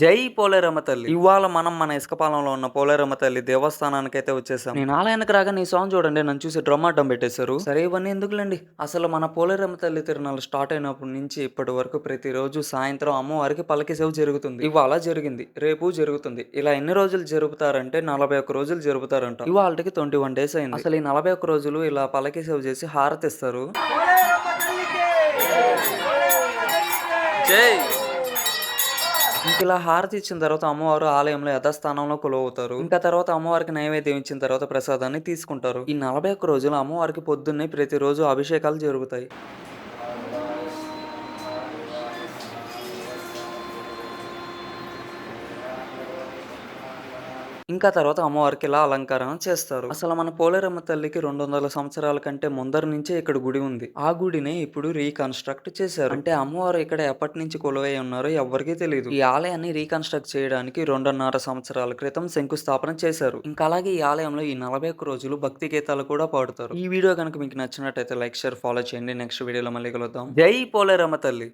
జై పోలేరమ్మ తల్లి. ఇవాళ మనం మన ఇసుకపాలెంలో ఉన్న పోలేరమ్మ తల్లి దేవస్థానానికైతే వచ్చేసాం. నేను ఆలయానికి రాగానే ఈ సాంగ్ చూడండి నన్ను చూసి డ్రమ్ అడ్డం పెట్టేశారు. సరే ఇవన్నీ ఎందుకులేండి. అసలు మన పోలేరమ్మ తల్లి తిరునాళ్ళు స్టార్ట్ అయినప్పటి నుంచి ఇప్పటి వరకు ప్రతిరోజు సాయంత్రం అమ్మవారికి పల్లకి సేవ జరుగుతుంది. ఇవాళ జరిగింది. రేపు జరుగుతుంది. ఇలా ఎన్ని రోజులు జరుపుతారంటే 41 రోజులు జరుపుతారంట. ఇవాళకి 21 డేస్ అయింది. అసలు ఈ 41 రోజులు ఇలా పల్లకి సేవ చేసి హారతిస్తారు. జై ఇంకిలా హారతి ఇచ్చిన తర్వాత అమ్మవారు ఆలయంలో యథాస్థానంలో కొలువవుతారు. ఇంకా తర్వాత అమ్మవారికి నైవేద్యం ఇచ్చిన తర్వాత ప్రసాదాన్ని తీసుకుంటారు. ఈ 41 రోజులు అమ్మవారికి పొద్దున్నే ప్రతిరోజు అభిషేకాలు జరుగుతాయి. ఇంకా తర్వాత అమ్మవారికి ఇలా అలంకరణ చేస్తారు. అసలు మన పోలేరమ్మ తల్లికి 200 సంవత్సరాల కంటే ముందర నుంచే ఇక్కడ గుడి ఉంది. ఆ గుడినే ఇప్పుడు రీకన్‌స్ట్రక్ట్ చేశారు. అంటే అమ్మవారు ఇక్కడ ఎప్పటి నుంచి కొలువై ఉన్నారో ఎవ్వరికీ తెలీదు. ఈ ఆలయాన్ని రీకన్‌స్ట్రక్ట్ చేయడానికి 2.5 సంవత్సరాల క్రితం శంకుస్థాపన చేశారు. ఇంకా అలాగే ఈ ఆలయంలో ఈ 41 రోజులు భక్తి గీతాలు కూడా పాడుతారు. ఈ వీడియో గనుక మీకు నచ్చినట్టయితే లైక్, షేర్, ఫాలో చేయండి. నెక్స్ట్ వీడియోలో మళ్ళీ కలుద్దాం. జై పోలేరమ్మ తల్లి.